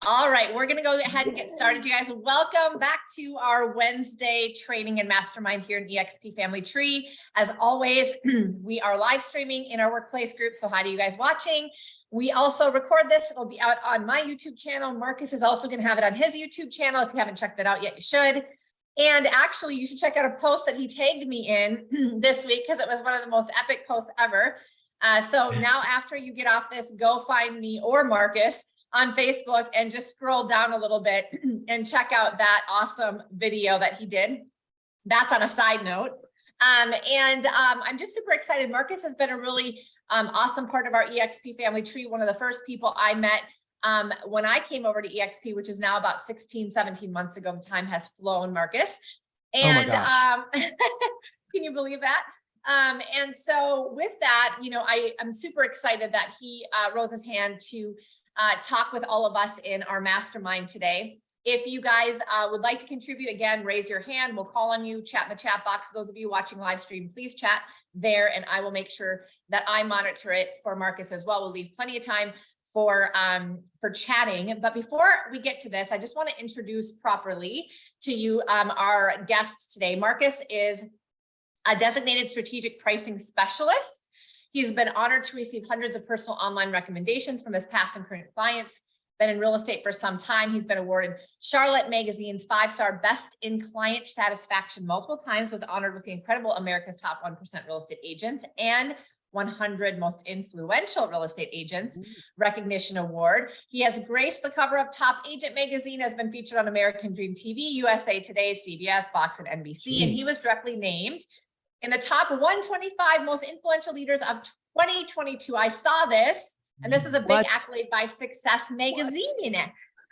All right, we're going to go ahead and get started, you guys. Welcome back to our Wednesday training and mastermind here in EXP Family Tree. As always, we are live streaming in our workplace group. So hi to you guys watching. We also record this. It'll be out on my YouTube channel. Marcus is also going to have it on his YouTube channel. If you haven't checked that out yet, you should. And actually, you should check out a post that he tagged me in this week because it was one of the most epic posts ever. So now after you get off this, go find me or Marcus on Facebook and just scroll down a little bit and check out that awesome video that he did. That's on a side note. I'm just super excited. Marcus has been a really awesome part of our EXP family tree. One of the first people I met when I came over to EXP, which is now about 16, 17 months ago. Time has flown, Marcus. And oh my gosh. Can you believe that? And so with that, you know, I'm super excited that he rose his hand to talk with all of us in our mastermind today. If you guys would like to contribute, again, raise your hand. We'll call on you, chat in the chat box. Those of you watching live stream, please chat there, and I will make sure that I monitor it for Marcus as well. We'll leave plenty of time for chatting. But before we get to this, I just want to introduce properly to you our guests today. Marcus is a designated strategic pricing specialist. He's been honored to receive hundreds of personal online recommendations from his past and current clients. Been in real estate for some time. He's been awarded Charlotte Magazine's 5-star Best in Client Satisfaction multiple times, was honored with the incredible America's Top 1% Real Estate Agents and 100 Most Influential Real Estate Agents Recognition Award. He has graced the cover of Top Agent Magazine, has been featured on American Dream TV, USA Today, CBS, Fox, and NBC, and he was directly named in the top 125 most influential leaders of 2022. I saw this, and this is a big accolade by Success Magazine.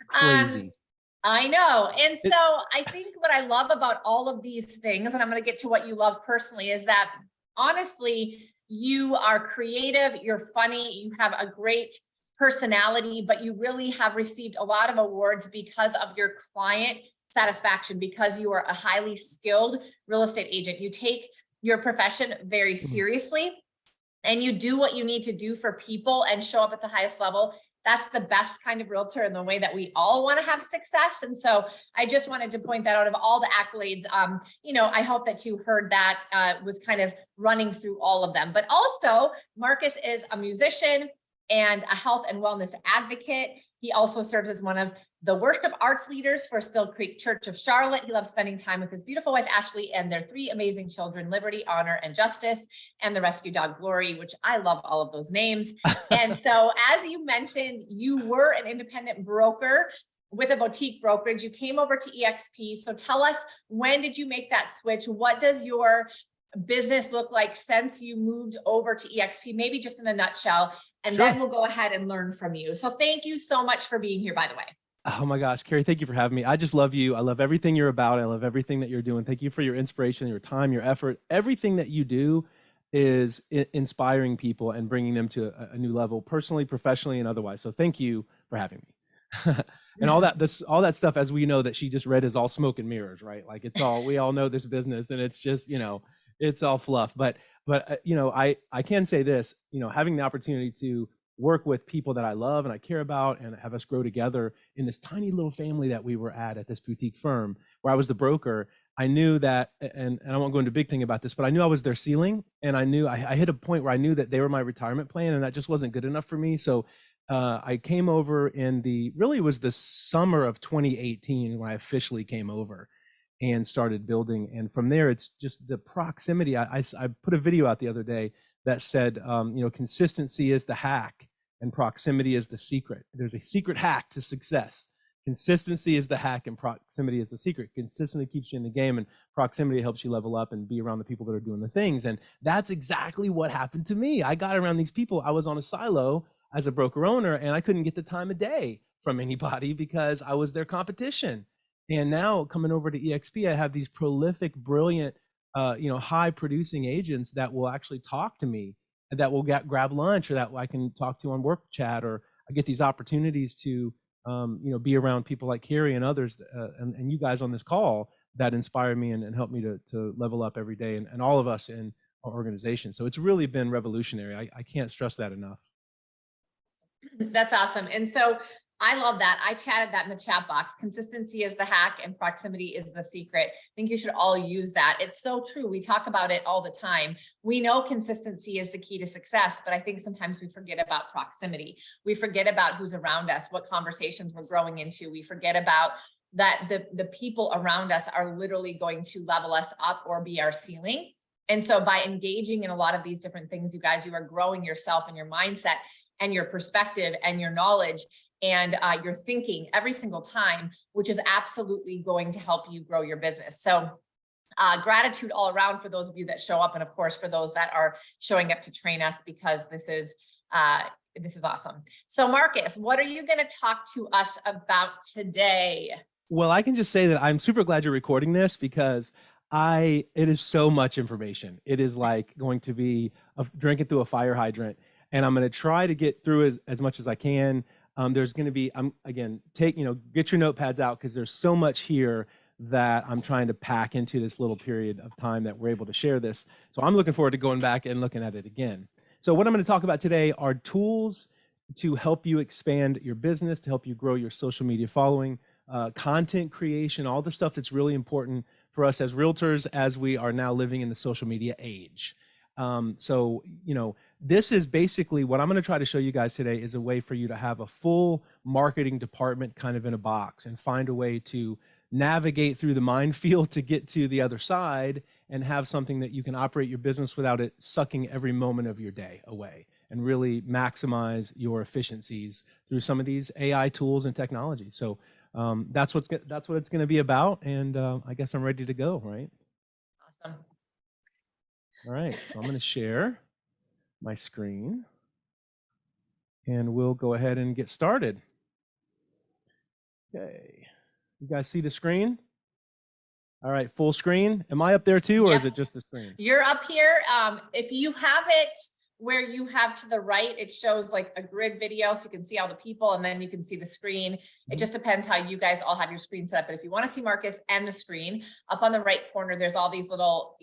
Crazy. I know. And so I think what I love about all of these things, and I'm going to get to what you love personally, is that honestly, you are creative, you're funny, you have a great personality, but you really have received a lot of awards because of your client satisfaction, because you are a highly skilled real estate agent. You take your profession very seriously, and you do what you need to do for people and show up at the highest level. That's the best kind of realtor in the way that we all want to have success. And so I just wanted to point that out of all the accolades. You know, I hope that you heard that was kind of running through all of them. But also, Marcus is a musician and a health and wellness advocate. He also serves as one of the worship arts leaders for Still Creek Church of Charlotte. He loves spending time with his beautiful wife, Ashley, and their 3 amazing children, Liberty, Honor, and Justice, and the rescue dog, Glory, which I love all of those names. And so, as you mentioned, you were an independent broker with a boutique brokerage. You came over to EXP. So tell us, when did you make that switch? What does your business look like since you moved over to EXP? Maybe just in a nutshell, and then we'll go ahead and learn from you. So thank you so much for being here, by the way. Oh my gosh, Cari, thank you for having me. I just love you. I love everything you're about. I love everything that you're doing. Thank you for your inspiration, your time, your effort. Everything that you do is inspiring people and bringing them to a new level, personally, professionally, and otherwise. So thank you for having me. And all that stuff, as we know, that she just read, is all smoke and mirrors, right? Like, it's all, we all know this business, and it's just, you know, it's all fluff. But you know, I can say this, you know, having the opportunity to work with people that I love and I care about, and have us grow together in this tiny little family that we were at this boutique firm where I was the broker. I knew that, and I won't go into a big thing about this, but I knew I was their ceiling, and I knew I hit a point where I knew that they were my retirement plan, and that just wasn't good enough for me. So I came over really was the summer of 2018 when I officially came over and started building. And from there, it's just the proximity. I put a video out the other day that said, you know, consistency is the hack and proximity is the secret. There's a secret hack to success. Consistency is the hack and proximity is the secret. Consistency keeps you in the game, and proximity helps you level up and be around the people that are doing the things. And that's exactly what happened to me. I got around these people. I was on a silo as a broker owner, and I couldn't get the time of day from anybody because I was their competition. And now coming over to EXP, I have these prolific, brilliant, you know, high producing agents that will actually talk to me, that will grab lunch, or that I can talk to on work chat, or I get these opportunities to, you know, be around people like Cari and others, and you guys on this call that inspire me and help me to level up every day, and all of us in our organization. So it's really been revolutionary. I can't stress that enough. That's awesome. And so I love that. I chatted that in the chat box. Consistency is the hack and proximity is the secret. I think you should all use that. It's so true. We talk about it all the time. We know consistency is the key to success, but I think sometimes we forget about proximity. We forget about who's around us, what conversations we're growing into. We forget about that the people around us are literally going to level us up or be our ceiling. And so by engaging in a lot of these different things, you guys, you are growing yourself and your mindset and your perspective and your knowledge and your thinking every single time, which is absolutely going to help you grow your business. So gratitude all around for those of you that show up. And of course, for those that are showing up to train us, because this is awesome. So Marcus, what are you going to talk to us about today? Well, I can just say that I'm super glad you're recording this because it is so much information. It is like going to be drinking through a fire hydrant, and I'm going to try to get through as much as I can. There's going to be, again, get your notepads out because there's so much here that I'm trying to pack into this little period of time that we're able to share this. So I'm looking forward to going back and looking at it again. So what I'm going to talk about today are tools to help you expand your business, to help you grow your social media following, content creation, all the stuff that's really important for us as realtors as we are now living in the social media age. So, this is basically what I'm going to try to show you guys today is a way for you to have a full marketing department kind of in a box and find a way to navigate through the minefield to get to the other side and have something that you can operate your business without it sucking every moment of your day away and really maximize your efficiencies through some of these AI tools and technology. So that's what it's going to be about. And I guess I'm ready to go, right? Awesome. All right, so I'm going to share my screen and we'll go ahead and get started. Okay, you guys see the screen? All right, full screen. Am I up there too, or is it just the screen? You're up here. If you have it where you have to the right, it shows like a grid video so you can see all the people and then you can see the screen. It just depends how you guys all have your screen set up. But if you want to see Marcus and the screen, up on the right corner, there's all these little,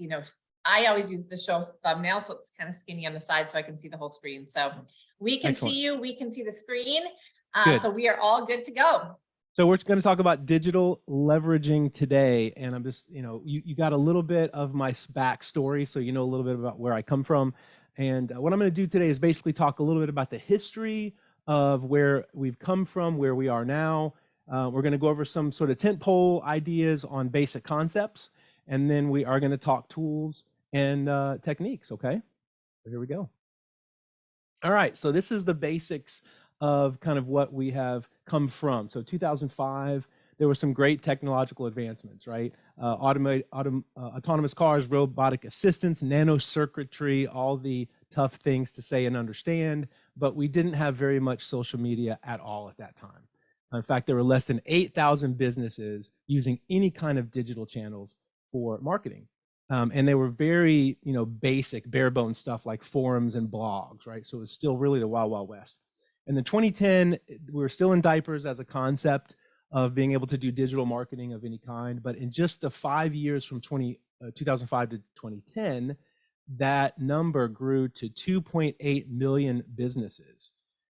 I always use the show thumbnail, so it's kind of skinny on the side so I can see the whole screen. So we can see you, we can see the screen. So we are all good to go. So we're going to talk about digital leveraging today. And I'm just, you got a little bit of my backstory, so you know a little bit about where I come from. And what I'm going to do today is basically talk a little bit about the history of where we've come from, where we are now. We're going to go over some sort of tentpole ideas on basic concepts. And then we are going to talk tools and techniques, okay? So here we go. All right, so this is the basics of kind of what we have come from. So 2005, there were some great technological advancements, right? Autonomous cars, robotic assistants, nanocircuitry, all the tough things to say and understand, but we didn't have very much social media at all at that time. In fact, there were less than 8,000 businesses using any kind of digital channels for marketing. And they were very, basic, bare bones stuff like forums and blogs, right? So it was still really the Wild Wild West. And in 2010, we were still in diapers as a concept of being able to do digital marketing of any kind. But in just the 5 years from 2005 to 2010, that number grew to 2.8 million businesses.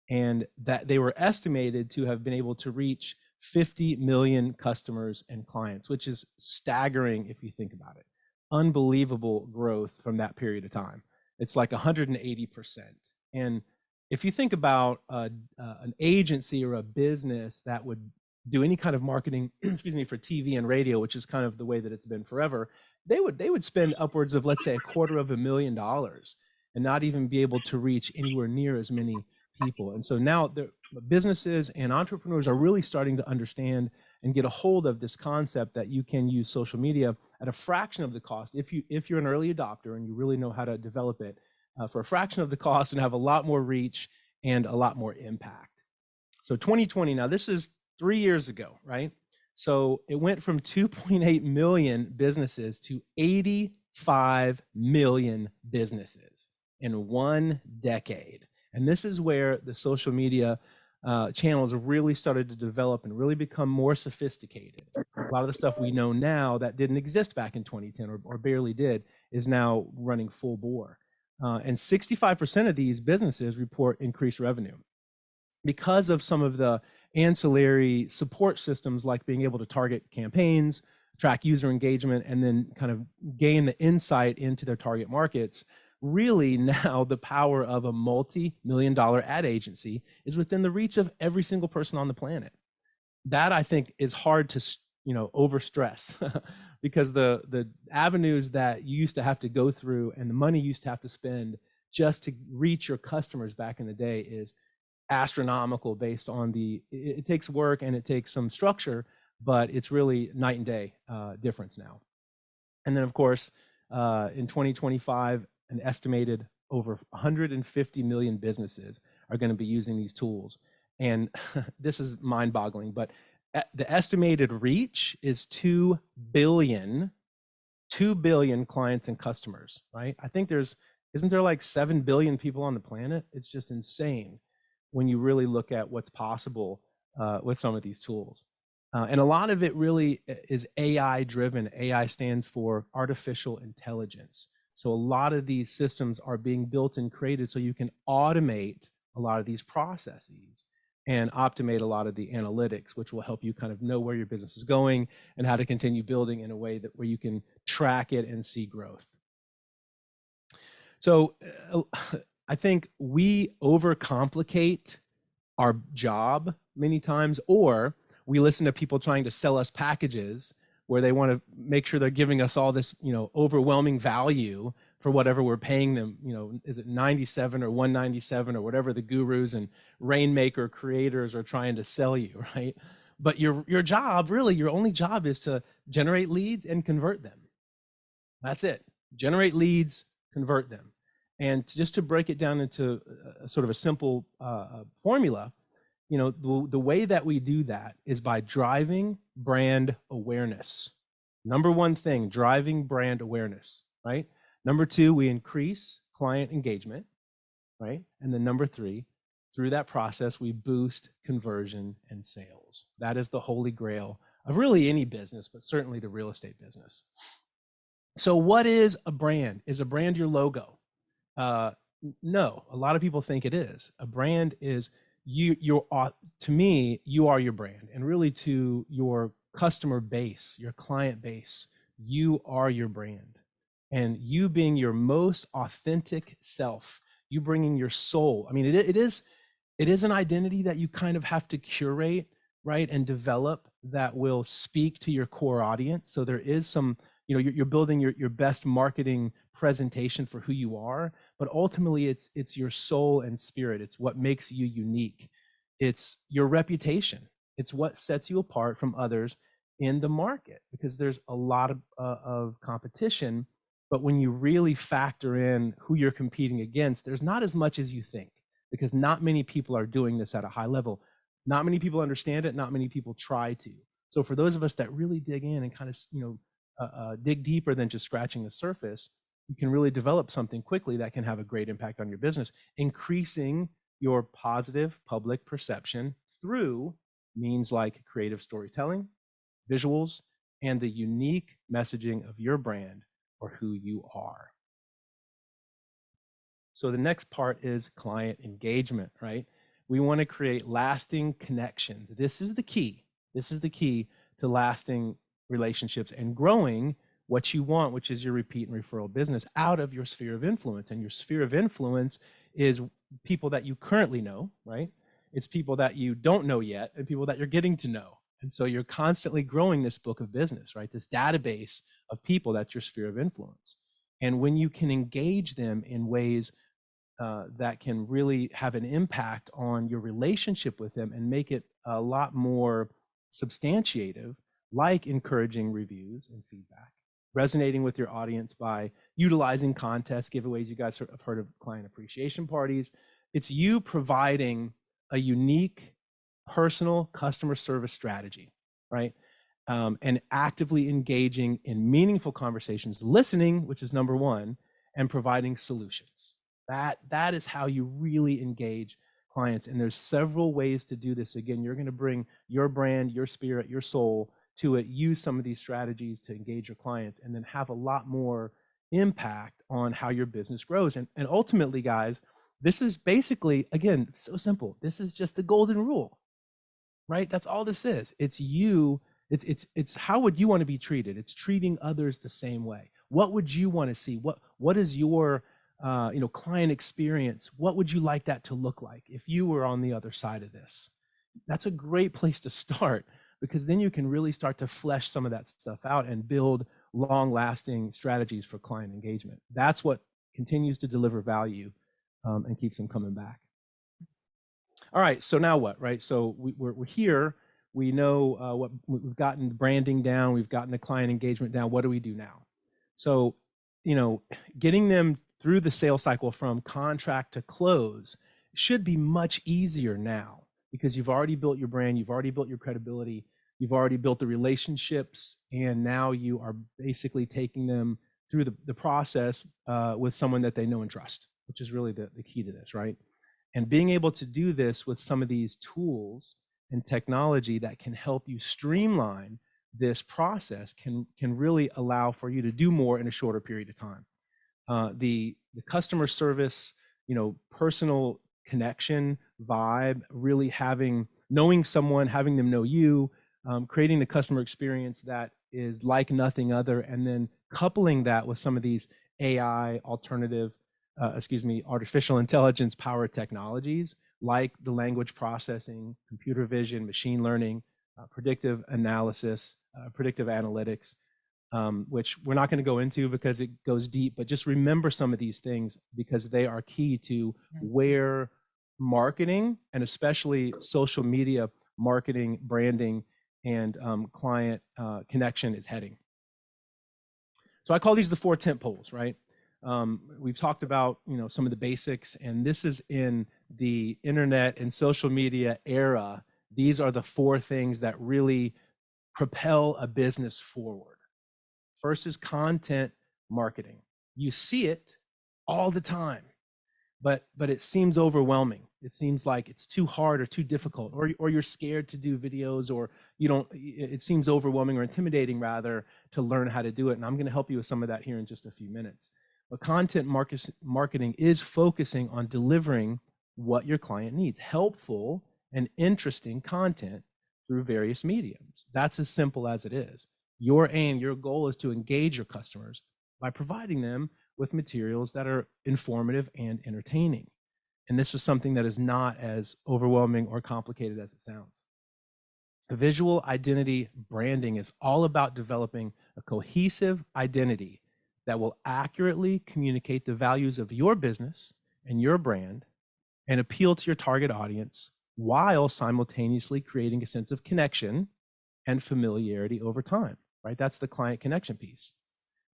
And that they were estimated to have been able to reach 50 million customers and clients, which is staggering if you think about it. Unbelievable growth from that period of time. It's like 180%. And if you think about an agency or a business that would do any kind of marketing, excuse me, for TV and radio, which is kind of the way that it's been forever, they would spend upwards of, let's say, $250,000 and not even be able to reach anywhere near as many people. And so now the businesses and entrepreneurs are really starting to understand and get a hold of this concept that you can use social media at a fraction of the cost if you're an early adopter and you really know how to develop it for a fraction of the cost and have a lot more reach and a lot more impact. So 2020, now this is 3 years ago, right? So it went from 2.8 million businesses to 85 million businesses in 1 decade. And this is where the social media channels really started to develop and really become more sophisticated. A lot of the stuff we know now that didn't exist back in 2010 or barely did is now running full bore. And 65% of these businesses report increased revenue because of some of the ancillary support systems like being able to target campaigns, track user engagement, and then kind of gain the insight into their target markets. Really now the power of a multi-million-dollar ad agency is within the reach of every single person on the planet. That I think is hard to, overstress because the avenues that you used to have to go through and the money you used to have to spend just to reach your customers back in the day is astronomical based on it takes work and it takes some structure, but it's really night and day difference now. And then of course, in 2025, an estimated over 150 million businesses are going to be using these tools. And this is mind-boggling, but the estimated reach is 2 billion clients and customers, right? I think isn't there like 7 billion people on the planet? It's just insane when you really look at what's possible with some of these tools. And a lot of it really is AI driven. AI stands for artificial intelligence. So a lot of these systems are being built and created so you can automate a lot of these processes and optimize a lot of the analytics, which will help you kind of know where your business is going and how to continue building in a way where you can track it and see growth. So I think we overcomplicate our job many times, or we listen to people trying to sell us packages where they want to make sure they're giving us all this, overwhelming value for whatever we're paying them. Is it 97 or 197 or whatever the gurus and rainmaker creators are trying to sell you, right? But your job, really, your only job is to generate leads and convert them. That's it. Generate leads, convert them. And just to break it down into sort of a simple formula, the way that we do that is by driving brand awareness. Number one thing, driving brand awareness, right? Number two, we increase client engagement, right? And then number three, through that process, we boost conversion and sales. That is the holy grail of really any business, but certainly the real estate business. So what is a brand? Is a brand your logo? No, a lot of people think it is. A brand is to me, you are your brand, and really to your customer base, your client base, you are your brand. And you being your most authentic self, you bringing your soul. I mean, it is an identity that you kind of have to curate, right, and develop that will speak to your core audience. So there is some, you're building your best marketing presentation for who you are, but ultimately it's your soul and spirit. It's what makes you unique. It's your reputation. It's what sets you apart from others in the market, because there's a lot of competition. But when you really factor in who you're competing against, there's not as much as you think, because not many people are doing this at a high level. Not many people understand it. Not many people try to. So for those of us that really dig in and kind of, dig deeper than just scratching the surface, you can really develop something quickly that can have a great impact on your business, increasing your positive public perception through means like creative storytelling, visuals, and the unique messaging of your brand or who you are. So the next part is client engagement, right? We want to create lasting connections. This is the key. This is the key to lasting relationships and growing what you want, which is your repeat and referral business, out of your sphere of influence. And your sphere of influence is people that you currently know, right? It's people that you don't know yet and people that you're getting to know. And so you're constantly growing this book of business, right? This database of people, that's your sphere of influence. And when you can engage them in ways that can really have an impact on your relationship with them and make it a lot more substantiative, like encouraging reviews and feedback, resonating with your audience by utilizing contests, giveaways. You guys have heard of client appreciation parties. It's you providing a unique personal customer service strategy, right? And actively engaging in meaningful conversations, listening, which is number one, and providing solutions. That is how you really engage clients. And there's several ways to do this. Again, you're going to bring your brand, your spirit, your soul to it, use some of these strategies to engage your clients, and then have a lot more impact on how your business grows. And ultimately, guys, this is basically, again, so simple. This is just the golden rule. right? That's all this is. It's you. It's how would you want to be treated? It's treating others the same way. What would you want to see? What is your client experience? What would you like that to look like if you were on the other side of this? That's a great place to start, because then you can really start to flesh some of that stuff out and build long-lasting strategies for client engagement. That's what continues to deliver value and keeps them coming back. All right, so now what, right? So we're here. We know what we've gotten branding down. We've gotten the client engagement down. What do we do now? So, getting them through the sales cycle from contract to close should be much easier now, because you've already built your brand, you've already built your credibility, you've already built the relationships, and now you are basically taking them through the process with someone that they know and trust, which is really the key to this, right? And being able to do this with some of these tools and technology that can help you streamline this process can really allow for you to do more in a shorter period of time. The customer service, personal connection vibe, really knowing someone, having them know you, creating the customer experience that is like nothing other, and then coupling that with some of these AI artificial intelligence powered technologies like the language processing, computer vision, machine learning, predictive analysis, predictive analytics, which we're not going to go into because it goes deep, but just remember some of these things because they are key to where marketing, and especially social media marketing, branding, and client connection is heading. So I call these the 4 tent poles, right? We've talked about some of the basics, and this is in the internet and social media era. These are the 4 things that really propel a business forward. First is content marketing. You see it all the time, but it seems overwhelming. It seems like it's too hard or too difficult, or you're scared to do videos, or it seems overwhelming or intimidating rather to learn how to do it. And I'm going to help you with some of that here in just a few minutes. But content marketing is focusing on delivering what your client needs, helpful and interesting content through various mediums. That's as simple as it is. Your aim, your goal is to engage your customers by providing them with materials that are informative and entertaining. And this is something that is not as overwhelming or complicated as it sounds. Visual identity branding is all about developing a cohesive identity that will accurately communicate the values of your business and your brand and appeal to your target audience while simultaneously creating a sense of connection and familiarity over time, right? That's the client connection piece.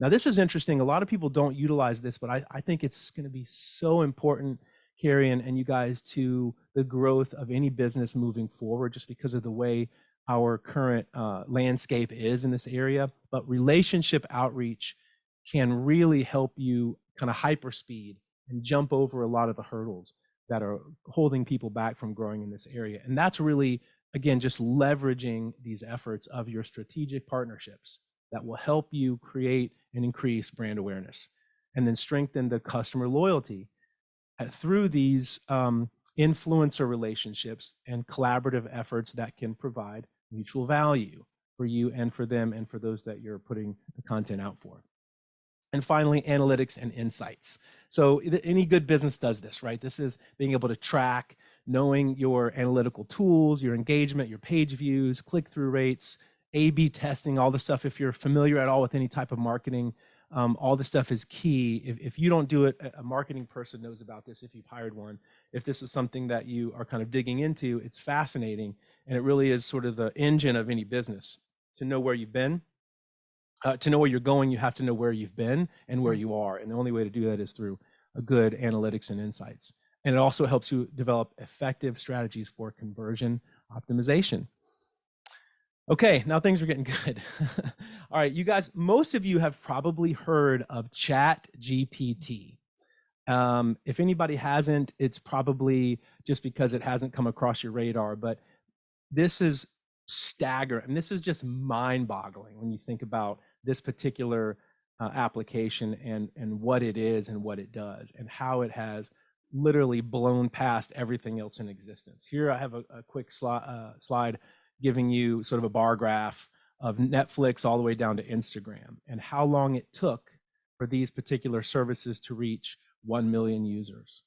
Now, this is interesting. A lot of people don't utilize this, but I think it's going to be so important, Cari, and you guys, to the growth of any business moving forward, just because of the way our current landscape is in this area. But relationship outreach can really help you kind of hyperspeed and jump over a lot of the hurdles that are holding people back from growing in this area. And that's really, again, just leveraging these efforts of your strategic partnerships that will help you create and increase brand awareness, and then strengthen the customer loyalty through these influencer relationships and collaborative efforts that can provide mutual value for you and for them and for those that you're putting the content out for. And finally, analytics and insights. So any good business does this, right? This is being able to track, knowing your analytical tools, your engagement, your page views, click-through rates, A/B testing, all the stuff. If you're familiar at all with any type of marketing, all this stuff is key. If you don't do it, a marketing person knows about this if you've hired one. If this is something that you are kind of digging into, it's fascinating. And it really is sort of the engine of any business. To know where you've been, to know where you're going, you have to know where you've been and where you are. And the only way to do that is through a good analytics and insights. And it also helps you develop effective strategies for conversion optimization. Okay, now things are getting good. All right, you guys, most of you have probably heard of ChatGPT. If anybody hasn't, it's probably just because it hasn't come across your radar, but this is staggering. And this is just mind-boggling when you think about this particular application and what it is and what it does and how it has literally blown past everything else in existence. Here I have a quick slide giving you sort of a bar graph of Netflix all the way down to Instagram and how long it took for these particular services to reach 1 million users.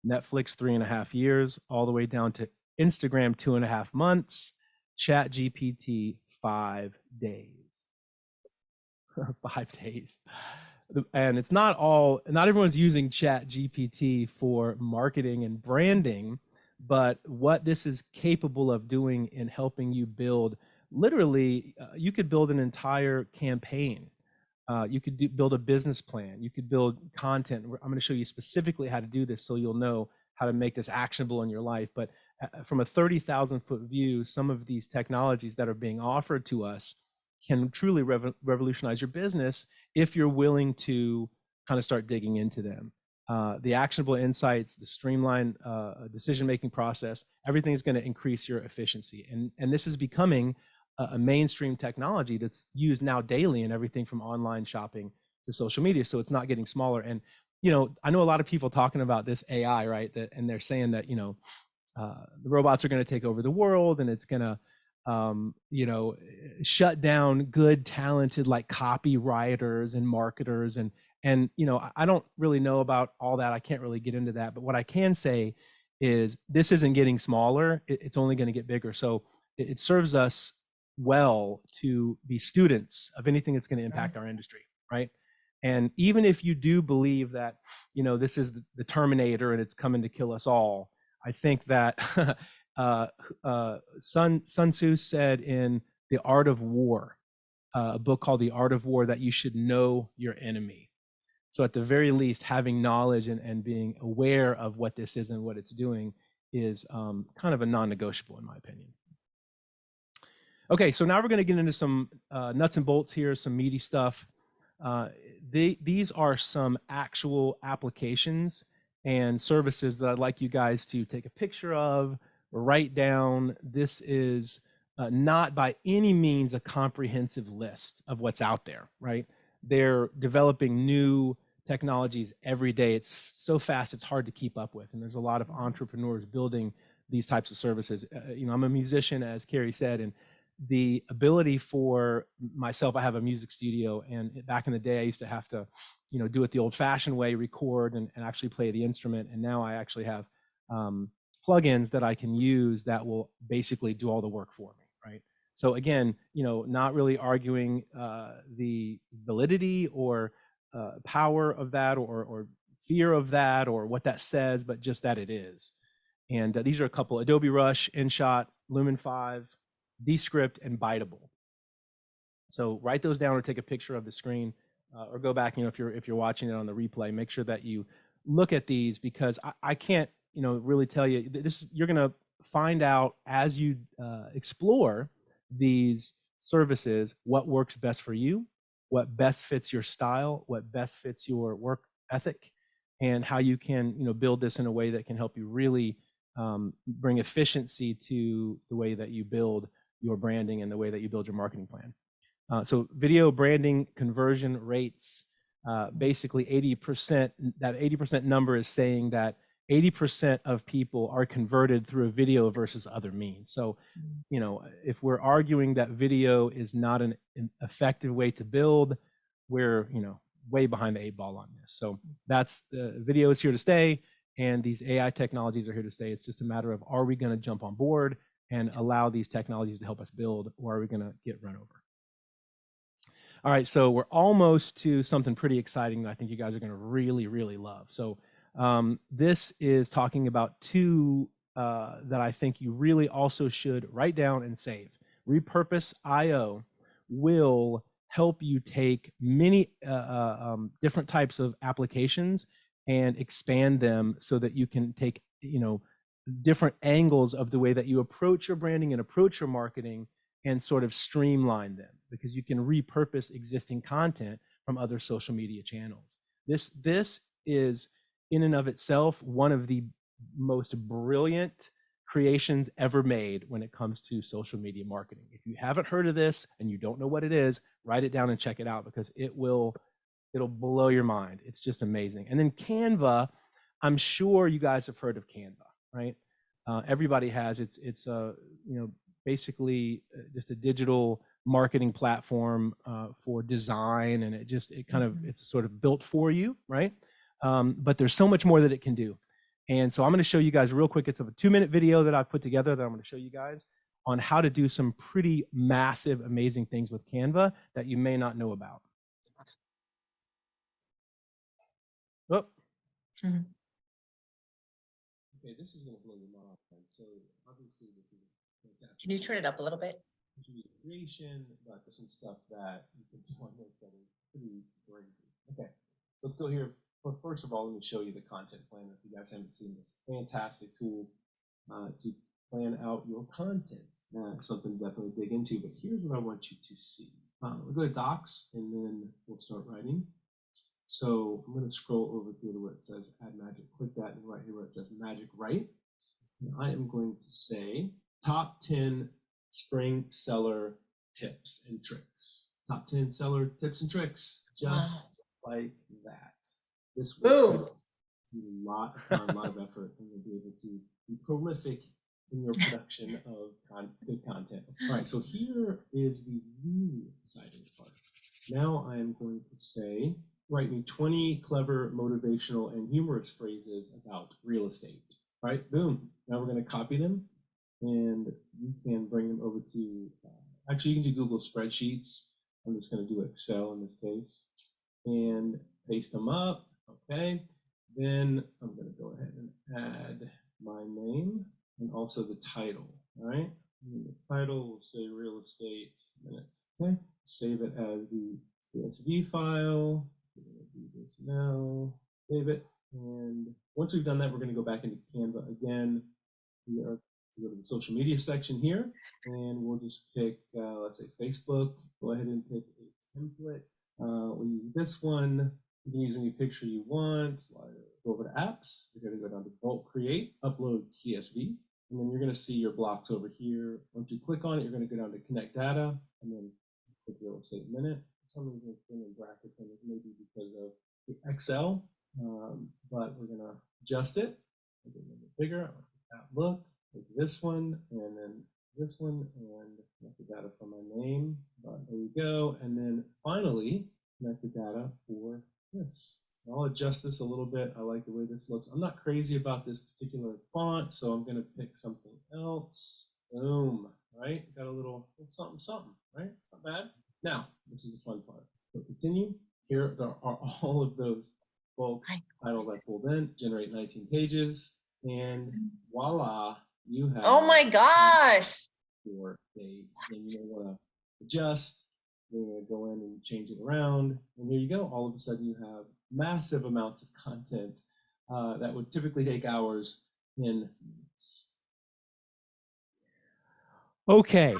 Netflix 3.5 years, all the way down to Instagram 2.5 months, ChatGPT 5 days. 5 days. And it's not everyone's using ChatGPT for marketing and branding, but what this is capable of doing in helping you build, literally, you could build an entire campaign. You could build a business plan. You could build content. I'm going to show you specifically how to do this so you'll know how to make this actionable in your life. But from a 30,000-foot view, some of these technologies that are being offered to us can truly revolutionize your business if you're willing to kind of start digging into them. The actionable insights, the streamlined decision-making process, everything is going to increase your efficiency. And this is becoming a mainstream technology that's used now daily in everything from online shopping to social media. So it's not getting smaller. And, I know a lot of people talking about this AI, right? And they're saying that, the robots are going to take over the world and it's going to, shut down good, talented, like copywriters and marketers. And, I don't really know about all that. I can't really get into that. But what I can say is this isn't getting smaller. It's only going to get bigger. So it serves us well to be students of anything that's going to impact our industry, right? And even if you do believe that, this is the Terminator and it's coming to kill us all, I think that Sun Tzu said in The Art of War, a book called The Art of War, that you should know your enemy. So at the very least, having knowledge and being aware of what this is and what it's doing is kind of a non-negotiable, in my opinion. Okay, so now we're going to get into some nuts and bolts here, some meaty stuff. These are some actual applications and services that I'd like you guys to take a picture of or write down. This is not by any means a comprehensive list of what's out there, right? They're developing new technologies every day. It's so fast, it's hard to keep up with. And there's a lot of entrepreneurs building these types of services. I'm a musician, as Cari said, and the ability for myself, I have a music studio, and back in the day I used to have to, do it the old fashioned way, record and actually play the instrument. And now I actually have plugins that I can use that will basically do all the work for me, right? So again, not really arguing the validity or power of that or fear of that or what that says, but just that it is. And these are a couple: Adobe Rush, InShot, Lumen 5, Descript, and Biteable. So write those down or take a picture of the screen, or go back, if you're watching it on the replay, make sure that you look at these, because I can't, really tell you this. You're going to find out as you explore these services what works best for you, what best fits your style, what best fits your work ethic, and how you can, build this in a way that can help you really bring efficiency to the way that you build your branding and the way that you build your marketing plan. So video branding conversion rates, basically 80%, that 80% number is saying that 80% of people are converted through a video versus other means. So, if we're arguing that video is not an effective way to build, we're, way behind the 8 ball on this. So that's the video is here to stay, and these AI technologies are here to stay. It's just a matter of, are we going to jump on board and allow these technologies to help us build, or are we going to get run over? All right, so we're almost to something pretty exciting that I think you guys are going to really, really love. So this is talking about two that I think you really also should write down and save. Repurpose.io will help you take many different types of applications and expand them so that you can take, different angles of the way that you approach your branding and approach your marketing and sort of streamline them, because you can repurpose existing content from other social media channels. This is in and of itself one of the most brilliant creations ever made when it comes to social media marketing. If you haven't heard of this and you don't know what it is, write it down and check it out, because it'll blow your mind. It's just amazing. And then Canva, I'm sure you guys have heard of Canva, right? Everybody has. It's basically just a digital marketing platform for design, and it's sort of built for you, right? But there's so much more that it can do. And so I'm going to show you guys real quick. It's a 2-minute video that I've put together that I'm going to show you guys on how to do some pretty massive, amazing things with Canva that you may not know about. Oh. Mhm. Okay, this is going to blow your mind. So obviously this is fantastic. Can you turn it up a little bit? Creation, but there's some stuff that you can do on this that is pretty crazy. Okay, let's go here. But first of all, let me show you the content planner. If you guys haven't seen this fantastic tool to plan out your content, something to definitely dig into. But here's what I want you to see. We'll go to Docs, and then we'll start writing. So I'm going to scroll over here to where it says Add Magic. Click that, and right here where it says Magic Write. And I am going to say Top 10 Spring Seller Tips and Tricks. Top 10 Seller Tips and Tricks, just like that. This will save you a lot of time, a lot of effort, and you'll be able to be prolific in your production of good content. All right, so here is the really exciting part. Now I am going to say, write me 20 clever, motivational, and humorous phrases about real estate. All right, boom. Now we're going to copy them, and you can bring them over to, actually you can do Google Spreadsheets. I'm just going to do Excel in this case, and paste them up. Okay, then I'm going to go ahead and add my name and also the title. All right, and the title will say real estate minutes. Okay, save it as the CSV file. We're going to do this now, save it. And once we've done that, we're going to go back into Canva again. We are to go to the social media section here, and we'll just pick, let's say Facebook. Go ahead and pick a template. We'll use this one. You can use any picture you want. Go over to apps. You're going to go down to bulk create, upload CSV, and then you're going to see your blocks over here. Once you click on it, you're going to go down to connect data, and then click real estate minute. For some reason it's in brackets, and it's maybe because of the Excel, but we're going to adjust it, make it a little bit bigger. Look, take this one, and then this one, and connect the data from my name. There you go. And then finally, connect the data for this. I'll adjust this a little bit. I like the way this looks. I'm not crazy about this particular font, so I'm going to pick something else. Boom, right? Got a little something, something, right? Not bad. Now, this is the fun part. So continue. Here are all of those bulk titles I pulled in. Generate 19 pages, and voila, you have. Oh my gosh! Your page. And you may want to adjust. You're going to go in and change it around, and there you go. All of a sudden, you have massive amounts of content that would typically take hours in minutes. Okay.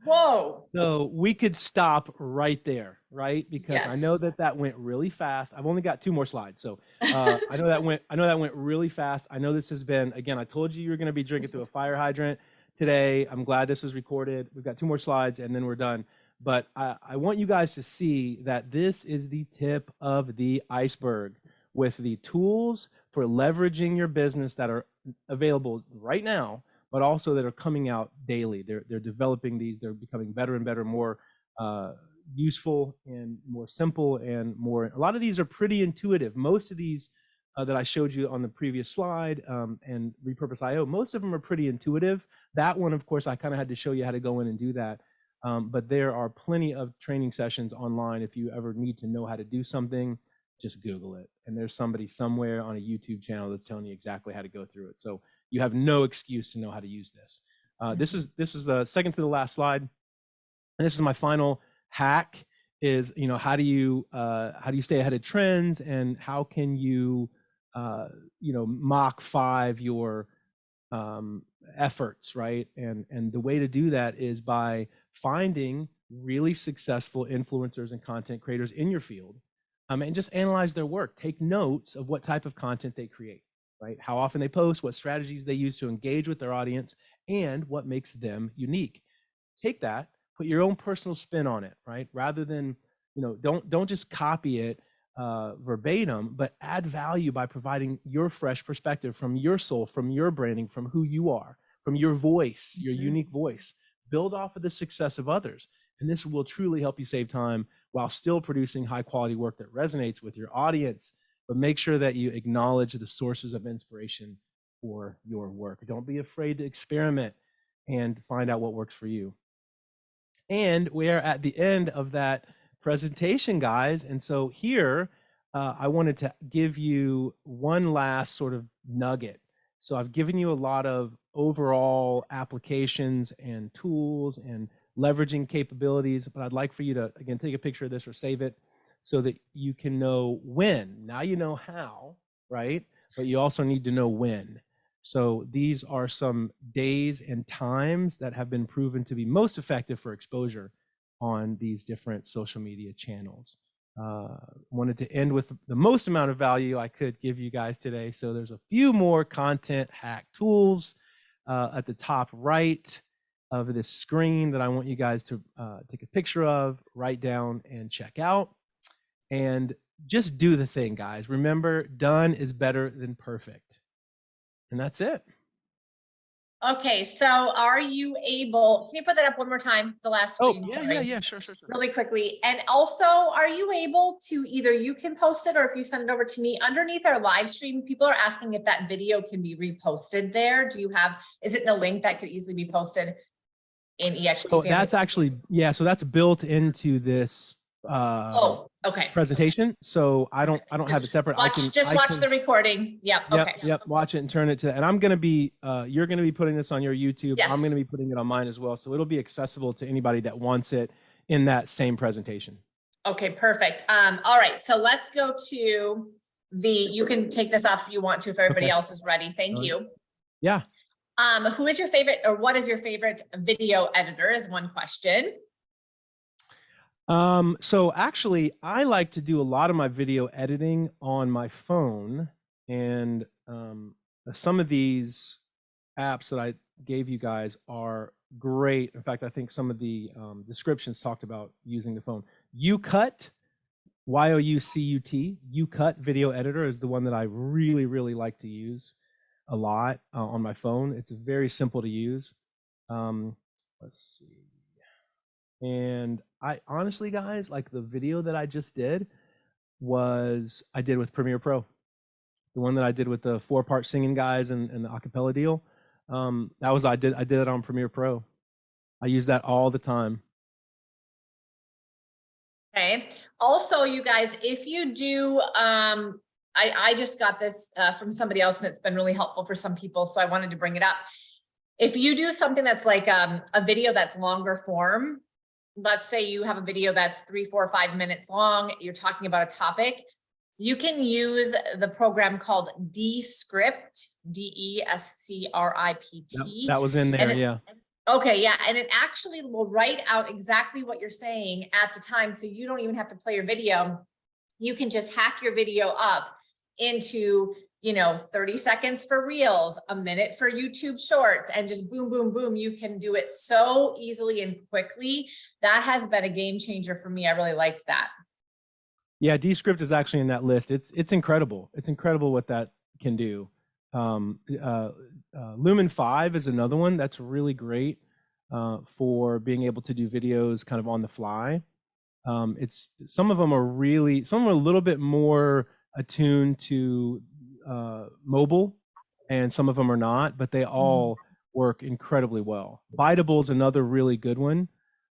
Whoa. So we could stop right there, right? Because Yes. I know that went really fast. I've only got 2 more slides. So I know that went really fast. I know this has been, again, I told you were going to be drinking through a fire hydrant today. I'm glad this was recorded. We've got 2 more slides and then we're done. But I want you guys to see that this is the tip of the iceberg with the tools for leveraging your business that are available right now, but also that are coming out daily. They're developing these. They're becoming better and better, more useful and more simple and more. A lot of these are pretty intuitive. Most of these that I showed you on the previous slide and Repurpose IO, most of them are pretty intuitive. That one, of course, I kind of had to show you how to go in and do that. But there are plenty of training sessions online. If you ever need to know how to do something, just Google it. And there's somebody somewhere on a YouTube channel that's telling you exactly how to go through it. So you have no excuse to know how to use this. This is the second to the last slide. And this is my final hack is, how do you stay ahead of trends, and how can you, Mach 5 your efforts, right? And the way to do that is by finding really successful influencers and content creators in your field, and just analyze their work. Take notes of what type of content they create, right? How often they post, what strategies they use to engage with their audience, and what makes them unique. Take that, put your own personal spin on it, right? Rather than, don't just copy it. verbatim, but add value by providing your fresh perspective from your soul, from your branding, from who you are, from your voice, your unique voice. Build off of the success of others. And this will truly help you save time while still producing high quality work that resonates with your audience. But make sure that you acknowledge the sources of inspiration for your work. Don't be afraid to experiment and find out what works for you. And we are at the end of that presentation, guys. And so here, I wanted to give you one last sort of nugget. So I've given you a lot of overall applications and tools and leveraging capabilities, but I'd like for you to, again, take a picture of this or save it so that you can know when. Now you know how, right? But you also need to know when. So these are some days and times that have been proven to be most effective for exposure on these different social media channels. Wanted to end with the most amount of value I could give you guys today. So there's a few more content hack tools at the top right of this screen that I want you guys to take a picture of, write down, and check out. And just do the thing, guys. Remember, done is better than perfect. And that's it. Okay, so are you able, can you put that up one more time, the last screen? Yeah, sure. Really quickly. And also, are you able to, either you can post it or if you send it over to me underneath our live stream, people are asking if that video can be reposted there. Do you have, is it in a link that could easily be posted in EXP? So that's actually, yeah, so that's built into this okay. presentation. So I don't have it separate. Watch, watch the recording. Yep. Okay. Yep. Watch it and turn it to, and I'm going to be, you're going to be putting this on your YouTube. Yes. I'm going to be putting it on mine as well. So it'll be accessible to anybody that wants it in that same presentation. Okay, perfect. All right. So let's go to you can take this off if you want to, if everybody else is ready. Thank you. Yeah. Who is your favorite, or what is your favorite video editor is one question. So actually I like to do a lot of my video editing on my phone, and some of these apps that I gave you guys are great. In fact, I think some of the descriptions talked about using the phone. YouCut, Y-O-U-C-U-T, YouCut video editor is the one that I really like to use a lot on my phone. It's very simple to use. Let's see. And I honestly, guys, like the video that I just did I did with Premiere Pro. The one that I did with the 4-part singing guys and the acapella deal. I did it on Premiere Pro. I use that all the time. Okay. Also, you guys, if you do, I just got this from somebody else and it's been really helpful for some people, so I wanted to bring it up. If you do something that's like a video that's longer form, let's say you have a video that's 3, 4, 5 minutes long, you're talking about a topic, you can use the program called Descript, D-E-S-C-R-I-P-T. Yep, that was in there, yeah. Okay, yeah, and it actually will write out exactly what you're saying at the time, so you don't even have to play your video. You can just hack your video up into, 30 seconds for Reels, a minute for YouTube Shorts, and just boom, boom, boom. You can do it so easily and quickly. That has been a game changer for me. I really liked that. Yeah, Descript is actually in that list. It's incredible. It's incredible what that can do. Lumen 5 is another one that's really great for being able to do videos kind of on the fly. Some of them are a little bit more attuned to mobile, and some of them are not, but they all work incredibly well. Biteable is another really good one.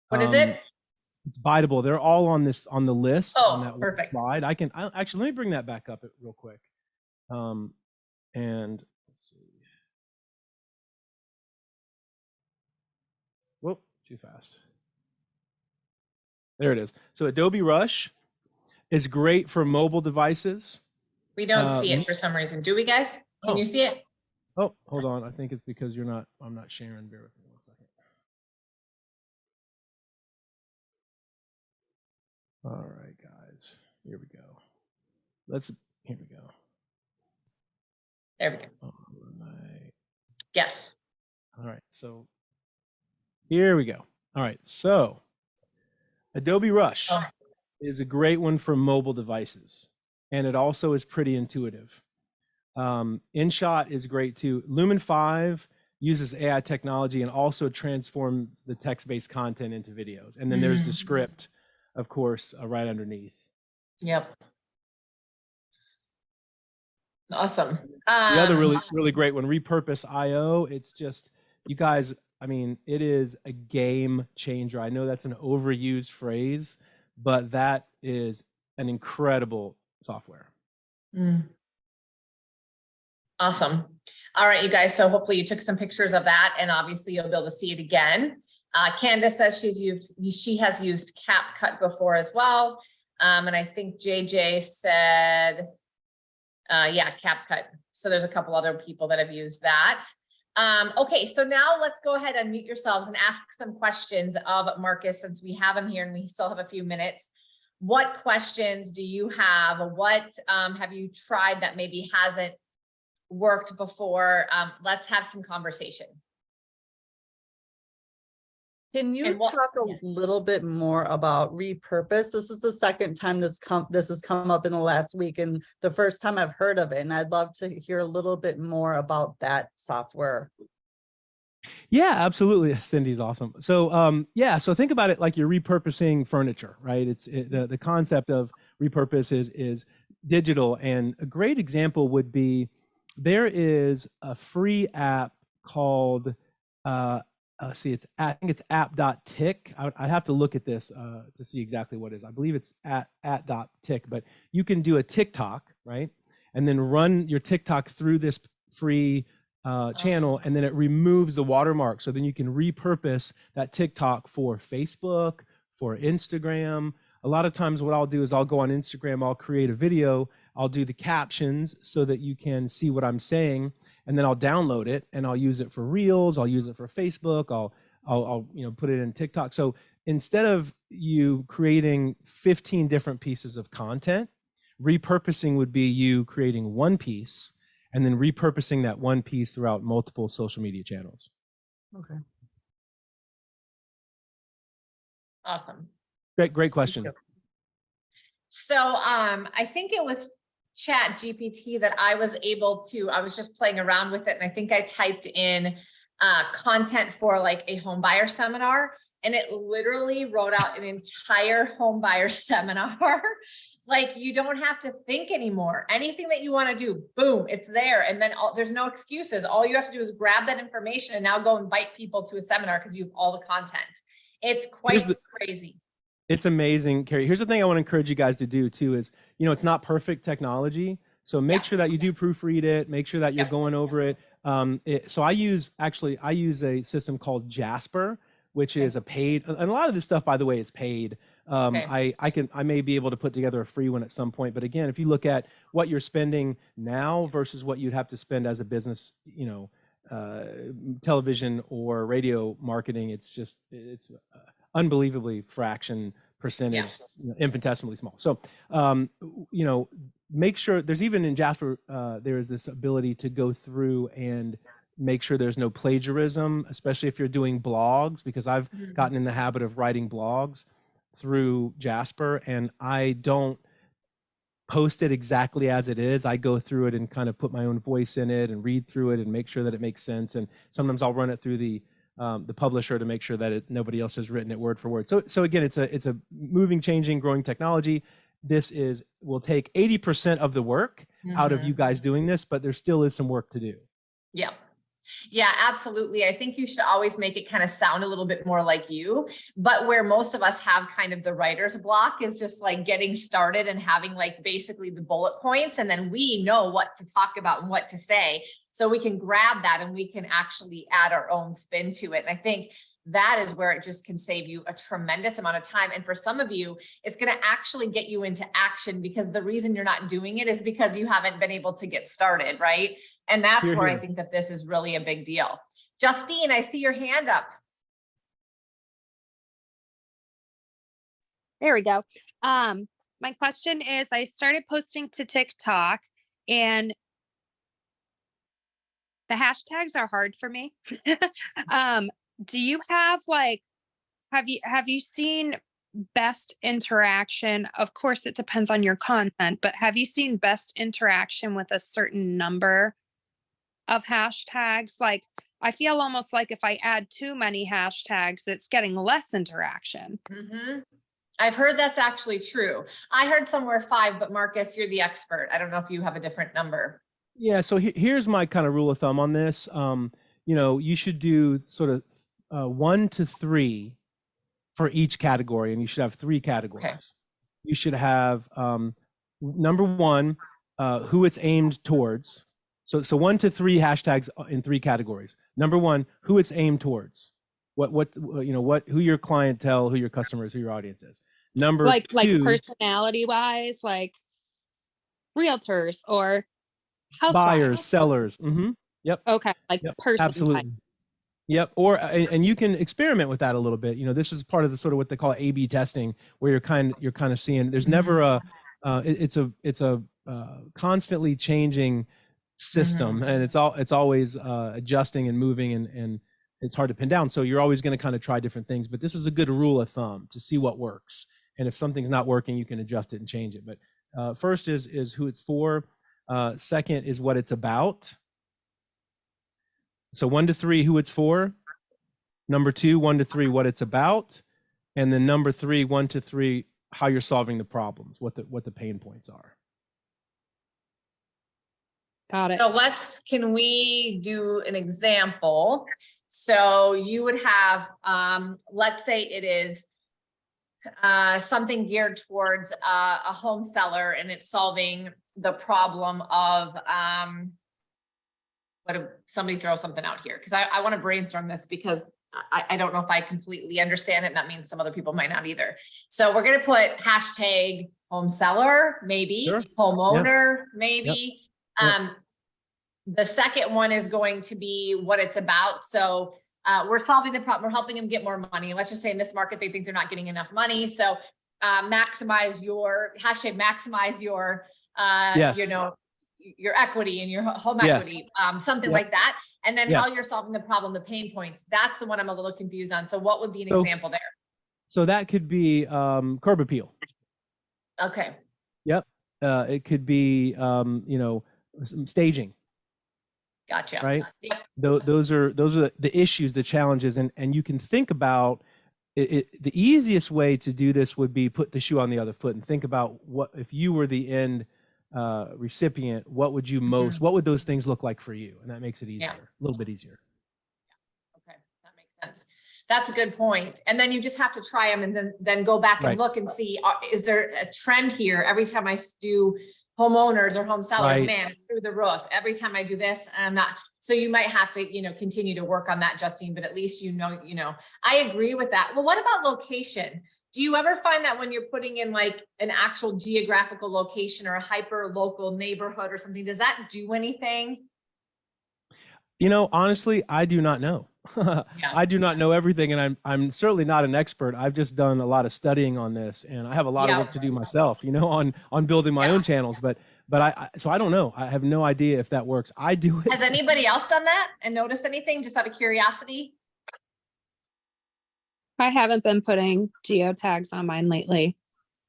What is it? It's Biteable. They're all on the list on that perfect slide. Actually, let me bring that back up real quick. And let's see. Whoop, too fast. There it is. So Adobe Rush is great for mobile devices. We don't see it for some reason. Do we, guys? Can you see it? Oh, hold on. I think it's because I'm not sharing. Bear with me 1 second. All right, guys. Here we go. Here we go. There we go. All right. Yes. All right. So here we go. All right. So Adobe Rush is a great one for mobile devices. and it also is pretty intuitive. InShot is great too. Lumen 5 uses AI technology and also transforms the text-based content into videos. And then there's the script, of course, right underneath. Yep. Awesome. The other really great one, Repurpose.io. It's just, you guys, I mean, it is a game changer. I know that's an overused phrase, but that is an incredible software. Awesome. All right, you guys. So hopefully you took some pictures of that, and obviously you'll be able to see it again. Candace says she has used CapCut before as well. And I think JJ said, yeah, CapCut. So there's a couple other people that have used that. Okay, so now let's go ahead and mute yourselves and ask some questions of Marcus, since we have him here and we still have a few minutes. What questions do you have? What have you tried that maybe hasn't worked before? Let's have some conversation. Can you talk a little bit more about repurpose? This is the second time this has come up in the last week, and the first time I've heard of it. And I'd love to hear a little bit more about that software. Yeah, absolutely. Cindy's awesome. So, yeah, so think about it like you're repurposing furniture, right? The concept of repurpose is digital, and a great example would be there is a free app called I think it's app.tick. I have to look at this to see exactly what it is. I believe it's at.tick, but you can do a TikTok, right? And then run your TikTok through this free channel, and then it removes the watermark. So then you can repurpose that TikTok for Facebook, for Instagram. A lot of times what I'll do is I'll go on Instagram, I'll create a video, I'll do the captions so that you can see what I'm saying, and then I'll download it and I'll use it for Reels, I'll use it for Facebook, I'll put it in TikTok. So instead of you creating 15 different pieces of content, repurposing would be you creating one piece and then repurposing that one piece throughout multiple social media channels. Okay. Awesome. Great question. So I think it was Chat GPT that I was just playing around with it. And I think I typed in content for like a home buyer seminar, and it literally wrote out an entire home buyer seminar. Like, you don't have to think anymore. Anything that you want to do, boom, it's there. And then there's no excuses. All you have to do is grab that information and now go invite people to a seminar because you have all the content. It's quite crazy. It's amazing, Cari. Here's the thing I want to encourage you guys to do too is, it's not perfect technology. So make sure that you do proofread it, make sure that you're going over it. So I use a system called Jasper, which is a paid, and a lot of this stuff, by the way, is paid. I may be able to put together a free one at some point. But again, if you look at what you're spending now versus what you'd have to spend as a business, television or radio marketing, it's unbelievably percentage, infinitesimally small. So, make sure there's even in Jasper, there is this ability to go through and make sure there's no plagiarism, especially if you're doing blogs, because I've gotten in the habit of writing blogs through Jasper, and I don't post it exactly as it is. I go through it and kind of put my own voice in it and read through it and make sure that it makes sense. And sometimes I'll run it through the publisher to make sure that nobody else has written it word for word. So again, it's a moving, changing, growing technology. This will take 80% of the work out of you guys doing this, but there still is some work to do. Yeah. Yeah, absolutely. I think you should always make it kind of sound a little bit more like you, but where most of us have kind of the writer's block is just like getting started and having like basically the bullet points. And then we know what to talk about and what to say. So we can grab that and we can actually add our own spin to it. And I think that is where it just can save you a tremendous amount of time. And for some of you, it's going to actually get you into action, because the reason you're not doing it is because you haven't been able to get started, right? And that's where I think that this is really a big deal. Justine, I see your hand up. There we go. My question is, I started posting to TikTok and the hashtags are hard for me. Do you have have you seen best interaction? Of course, it depends on your content, but have you seen best interaction with a certain number of hashtags? Like, I feel almost like if I add too many hashtags, it's getting less interaction. Mhm. I've heard that's actually true. I heard somewhere 5, but Marcus, you're the expert. I don't know if you have a different number. Yeah, so here's my kind of rule of thumb on this. You should do sort of 1 to 3 for each category, and you should have 3 categories. Okay. You should have number 1, who it's aimed towards. So 1 to 3 hashtags in 3 categories. Number 1, who it's aimed towards. Who your clientele, who your customers, who your audience is. Number like 2, personality wise, like realtors or house buyers, sellers. Mm-hmm. Yep. Okay, like Yep. person Absolutely. type. Yep. Or and you can experiment with that a little bit. This is part of the sort of what they call A/B testing, where you're kind of seeing. There's never a. It's a constantly changing system, and it's always adjusting and moving, and it's hard to pin down. So you're always going to kind of try different things. But this is a good rule of thumb to see what works, and if something's not working, you can adjust it and change it. But first is who it's for. Second is what it's about. So 1 to 3, who it's for. Number 2, 1 to 3, what it's about. And then number 3, 1 to 3, how you're solving the problems, what the pain points are. Got it. So can we do an example? So you would have, let's say it is something geared towards a home seller, and it's solving the problem of, somebody throw something out here, because I want to brainstorm this, because I don't know if I completely understand it, and that means some other people might not either. So we're going to put hashtag home seller, maybe. Sure. Homeowner, maybe. Yep. The second one is going to be what it's about. So we're solving the problem. We're helping them get more money. Let's just say in this market, they think they're not getting enough money. So maximize your Yes. Your equity and your home Yes. equity, something Yep. like that. And then how Yes. you're solving the problem, the pain points. That's the one I'm a little confused on. So what would be an example there? So that could be curb appeal. Okay. Yep. It could be staging. Gotcha. Right. Yep. Those are the issues, the challenges, and you can think about it. The easiest way to do this would be put the shoe on the other foot and think about what if you were the end recipient, what would what would those things look like for you? And that makes it easier, a little bit easier. Okay, that makes sense. That's a good point. And then you just have to try them and then go back and look and see, is there a trend here? Every time I do homeowners or home sellers, man, it's through the roof. Every time I do this, I'm not. So you might have to, continue to work on that, Justine, but at least, I agree with that. Well, what about location? Do you ever find that when you're putting in like an actual geographical location or a hyper local neighborhood or something, does that do anything? Honestly, I do not know. I do not know everything, and I'm certainly not an expert. I've just done a lot of studying on this, and I have a lot of work to do myself, on building my own channels. But I don't know. I have no idea if that works. I do it. Has anybody else done that and noticed anything, just out of curiosity? I haven't been putting geotags on mine lately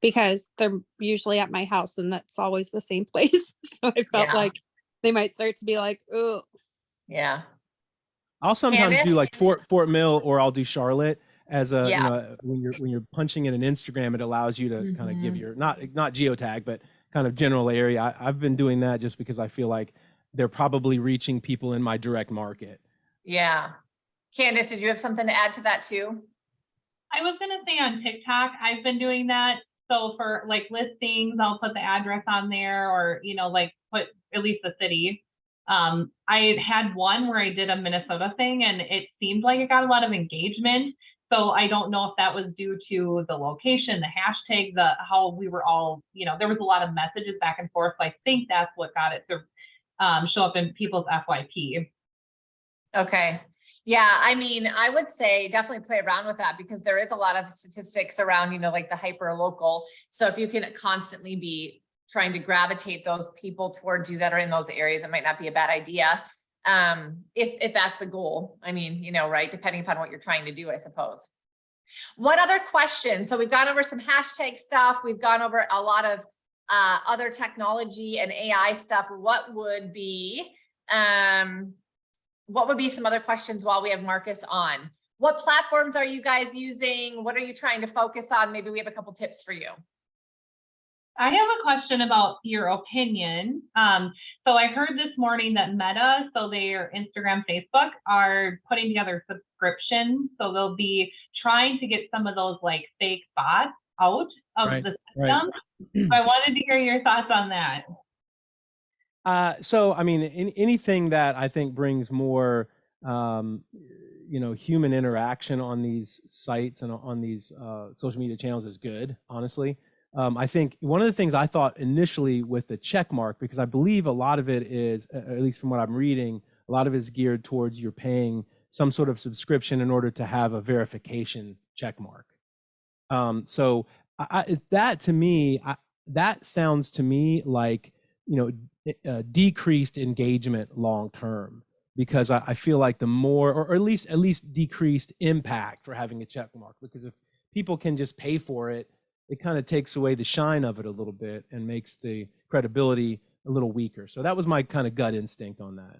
because they're usually at my house, and that's always the same place. So I felt like they might start to be like, oh. Yeah. I'll sometimes do like Fort Mill, or I'll do Charlotte as a, when you're punching in an Instagram, it allows you to kind of give your, not geotag, but kind of general area. I've been doing that just because I feel like they're probably reaching people in my direct market. Yeah. Candace, did you have something to add to that too? I was going to say on TikTok, I've been doing that. So for like listings, I'll put the address on there, or, put at least the city. I had one where I did a Minnesota thing, and it seemed like it got a lot of engagement. So I don't know if that was due to the location, the hashtag, how we were all, there was a lot of messages back and forth. So I think that's what got it to show up in people's FYP. Okay. Yeah. I would say definitely play around with that, because there is a lot of statistics around, like the hyper local. So if you can constantly be trying to gravitate those people towards you that are in those areas, it might not be a bad idea. If that's a goal, right. Depending upon what you're trying to do, I suppose. What other questions? So we've gone over some hashtag stuff. We've gone over a lot of other technology and AI stuff. What would be some other questions while we have Marcus on? What platforms are you guys using? What are you trying to focus on? Maybe we have a couple tips for you. I have a question about your opinion. So I heard this morning that Meta, so their Instagram, Facebook, are putting together subscriptions. So they'll be trying to get some of those like fake bots out of the system. So I wanted to hear your thoughts on that. So, I mean, anything that I think brings more, human interaction on these sites and on these social media channels is good, honestly. I think one of the things I thought initially with the check mark, because I believe a lot of it is, at least from what I'm reading, a lot of it is geared towards you're paying some sort of subscription in order to have a verification check mark. So that to me, that sounds to me like, decreased engagement long term, because I feel like the more, or at least decreased impact for having a check mark, because if people can just pay for it, it kind of takes away the shine of it a little bit and makes the credibility a little weaker. So that was my kind of gut instinct on that.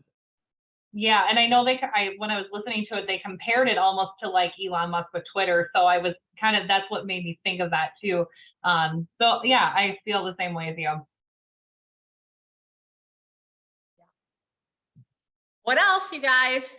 Yeah, and I know when I was listening to it, they compared it almost to like Elon Musk with Twitter. So I was that's what made me think of that too. So yeah, I feel the same way as you. What else, you guys?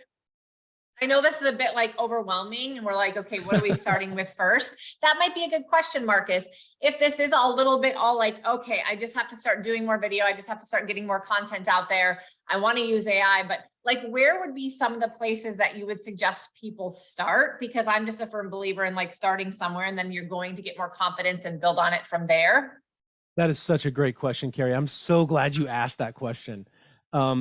I know this is a bit like overwhelming and we're like, okay, what are we starting with first? That might be a good question, Marcus. If this is a little bit all like, okay, I just have to start doing more video. I just have to start getting more content out there. I want to use AI, but like, where would be some of the places that you would suggest people start? Because I'm just a firm believer in like starting somewhere and then you're going to get more confidence and build on it from there. That is such a great question, Cari. I'm so glad you asked that question.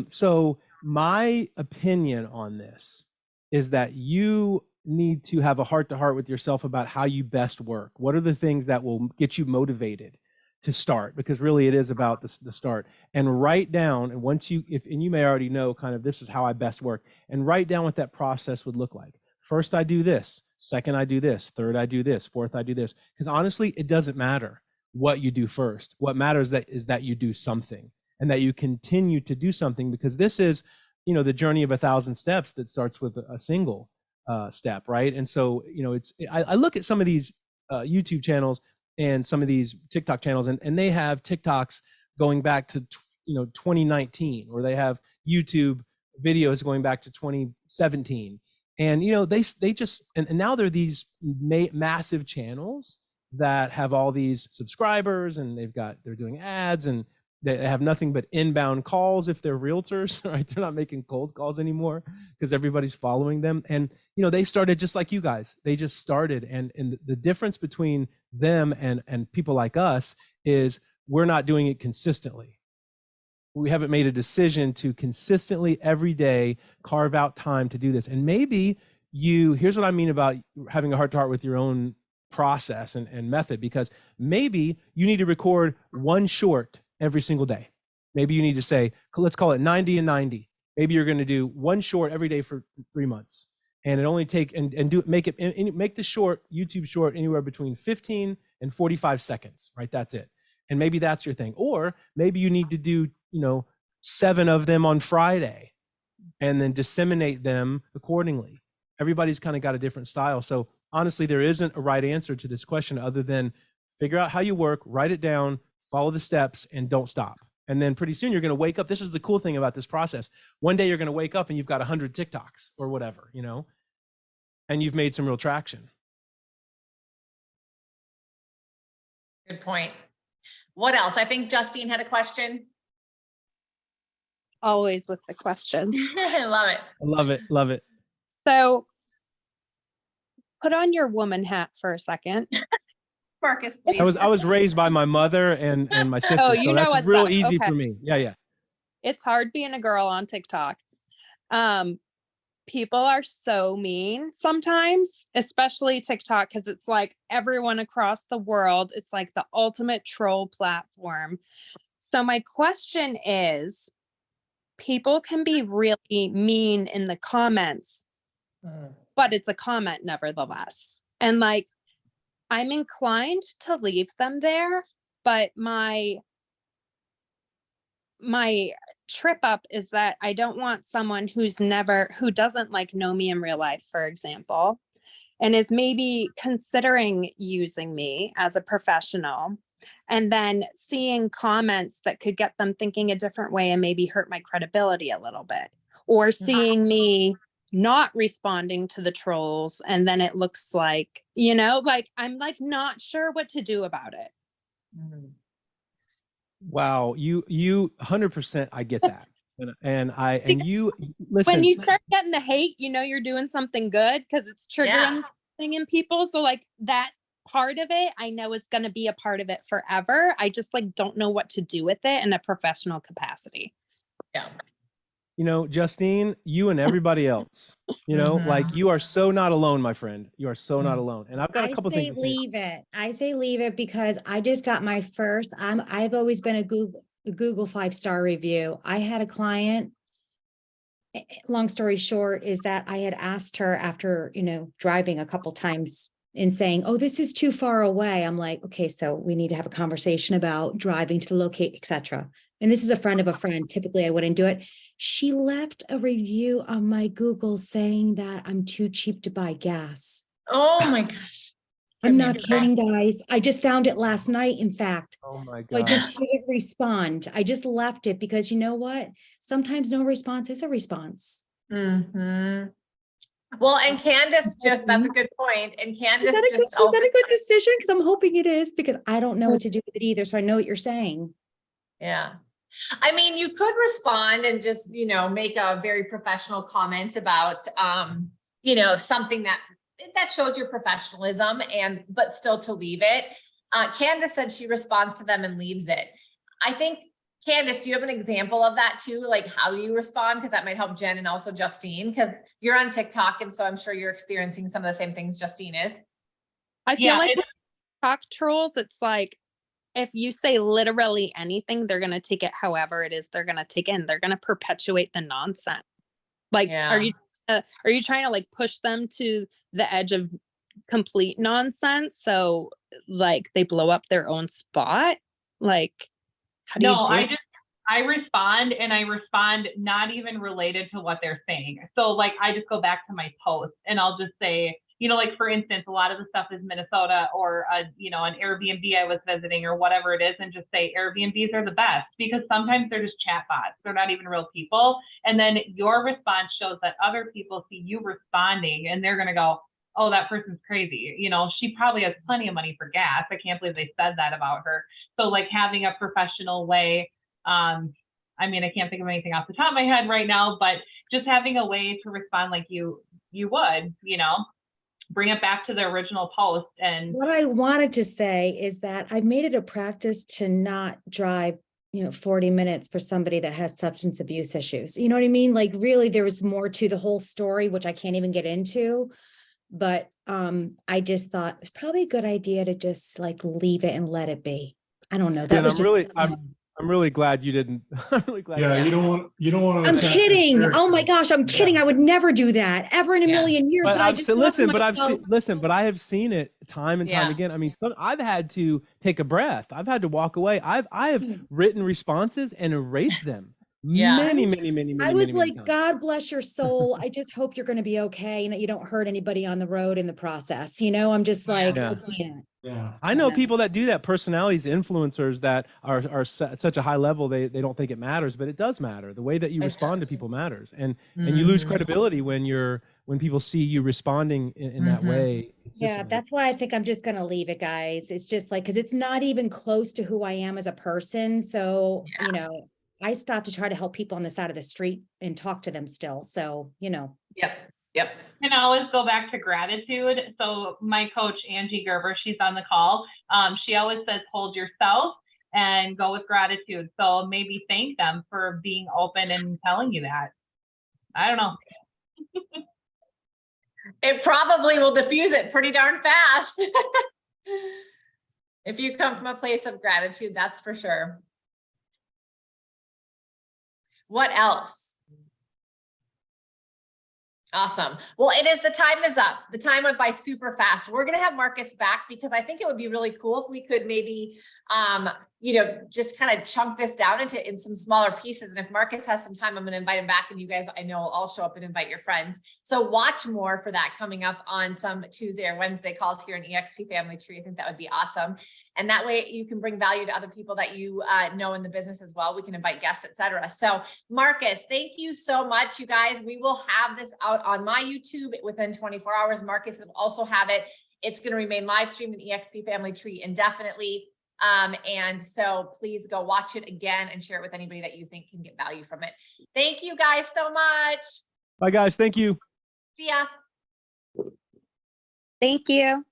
So my opinion on this is that you need to have a heart-to-heart with yourself about how you best work. What are the things that will get you motivated to start? Because really it is about the start. And write down, and once you, and you may already know kind of this is how I best work, and write down what that process would look like. First, I do this. Second, I do this. Third, I do this. Fourth, I do this. Because honestly, it doesn't matter what you do first. What matters is that you do something and that you continue to do something, because this is, the journey of 1,000 steps that starts with a single step, right? And so, I look at some of these YouTube channels and some of these TikTok channels, and they have TikToks going back to 2019, or they have YouTube videos going back to 2017, and they just and now they're these massive channels that have all these subscribers, and they're doing ads, and they have nothing but inbound calls if they're realtors, right? They're not making cold calls anymore because everybody's following them. And, they started just like you guys. They just started. And the difference between them and people like us is we're not doing it consistently. We haven't made a decision to consistently every day carve out time to do this. And maybe here's what I mean about having a heart-to-heart with your own process and method, because maybe you need to record one short every single day. Maybe you need to say, let's call it 90 and 90. Maybe you're going to do one short every day for 3 months, and it only make the short YouTube short anywhere between 15 and 45 seconds, right? That's it. And maybe that's your thing. Or maybe you need to do, 7 of them on Friday and then disseminate them accordingly. Everybody's kind of got a different style. So honestly, there isn't a right answer to this question other than figure out how you work, write it down, follow the steps, and don't stop. And then pretty soon you're going to wake up. This is the cool thing about this process. One day you're going to wake up and you've got 100 TikToks or whatever, and you've made some real traction. Good point. What else? I think Justine had a question. Always with the questions. I love it. I love it. Love it. So put on your woman hat for a second. Marcus, please. I was raised by my mother and my sister, so that's real easy for me. Yeah. It's hard being a girl on TikTok. People are so mean sometimes, especially TikTok, because it's like everyone across the world. It's like the ultimate troll platform. So my question is, people can be really mean in the comments, but it's a comment nevertheless. And like, I'm inclined to leave them there, but my trip up is that I don't want someone who doesn't like know me in real life, for example, and is maybe considering using me as a professional, and then seeing comments that could get them thinking a different way and maybe hurt my credibility a little bit, or seeing me not responding to the trolls, and then it looks like, like I'm like not sure what to do about it. Wow, you 100%, I get that. And you listen, when you start getting the hate, you're doing something good because it's triggering something in people. So like that part of it, I know is going to be a part of it forever. I just like don't know what to do with it in a professional capacity. Yeah. Justine, you and everybody else, like you are so not alone, my friend. You are so not alone. And I've got a couple things to say. I say leave it because I just got my first, I've always been a Google 5-star review. I had a client, long story short, is that I had asked her after, driving a couple times and saying, oh, this is too far away. I'm like, okay, so we need to have a conversation about driving to the locate, etc. And this is a friend of a friend. Typically I wouldn't do it. She left a review on my Google saying that I'm too cheap to buy gas. Oh my gosh. I'm not kidding, guys. I just found it last night, in fact. Oh my So I God. just didn't respond. I just left it because you know what? Sometimes no response is a response. Mm-hmm. Well, and Candace that's a good point. And Candace Is that a good decision? Because I'm hoping it is, because I don't know what to do with it either. So I know what you're saying. Yeah. I mean, you could respond and just, make a very professional comment about, something that shows your professionalism but still to leave it. Candace said she responds to them and leaves it. I think, Candace, do you have an example of that too? Like, how do you respond? Because that might help Jen and also Justine, because you're on TikTok. And so I'm sure you're experiencing some of the same things Justine is. I feel like with TikTok trolls, it's like, if you say literally anything, they're going to take it however it is they're going to take it, and they're going to perpetuate the nonsense. Like, are you trying to like push them to the edge of complete nonsense? So like they blow up their own spot? Like, how do you do it? I respond, and I respond not even related to what they're saying. So like, I just go back to my post and I'll just say, like for instance, a lot of the stuff is Minnesota or, an Airbnb I was visiting or whatever it is, and just say Airbnbs are the best, because sometimes they're just chatbots. They're not even real people. And then your response shows that other people see you responding, and they're going to go, oh, that person's crazy. She probably has plenty of money for gas. I can't believe they said that about her. So like having a professional way, I can't think of anything off the top of my head right now, but just having a way to respond like you would, bring it back to the original post. And what I wanted to say is that I've made it a practice to not drive 40 minutes for somebody that has substance abuse issues. You know what I mean? Like really, there was more to the whole story, which I can't even get into. But I just thought it's probably a good idea to just like leave it and let it be. I don't know. That was I'm really glad you didn't. I'm really glad. Yeah, you don't want to. I'm kidding. Oh my gosh, I'm kidding. I would never do that ever in a million years. But I just but I have seen it time and time again. I mean, I've had to take a breath. I've had to walk away. I have written responses and erased them. Many I was like, times. God bless your soul. I just hope you're going to be okay and that you don't hurt anybody on the road in the process. I'm just like, I can't. Yeah. I know people that do that, personalities, influencers that are at such a high level, they don't think it matters, but it does matter. The way that you respond to people matters. And you lose credibility when people see you responding in that way. Yeah, that's why I think I'm just going to leave it, guys. It's just like, because it's not even close to who I am as a person. So, I stopped to try to help people on the side of the street and talk to them still. So, Yep. Can always go back to gratitude. So my coach, Angie Gerber, she's on the call. She always says, hold yourself and go with gratitude. So maybe thank them for being open and telling you that. I don't know. It probably will diffuse it pretty darn fast. If you come from a place of gratitude, that's for sure. What else? Awesome. Well, the time is up. The time went by super fast. We're going to have Marcus back because I think it would be really cool if we could maybe, just kind of chunk this down in some smaller pieces. And if Marcus has some time, I'm going to invite him back, and you guys, I know, will all show up and invite your friends. So watch more for that coming up on some Tuesday or Wednesday calls here in eXp Family Tree. I think that would be awesome. And that way you can bring value to other people that you know in the business as well. We can invite guests, etc. So Marcus, thank you so much, you guys. We will have this out on my YouTube within 24 hours. Marcus will also have it. It's going to remain live streamed in eXp Family Tree indefinitely. And so please go watch it again and share it with anybody that you think can get value from it. Thank you guys so much. Bye guys. Thank you. See ya. Thank you.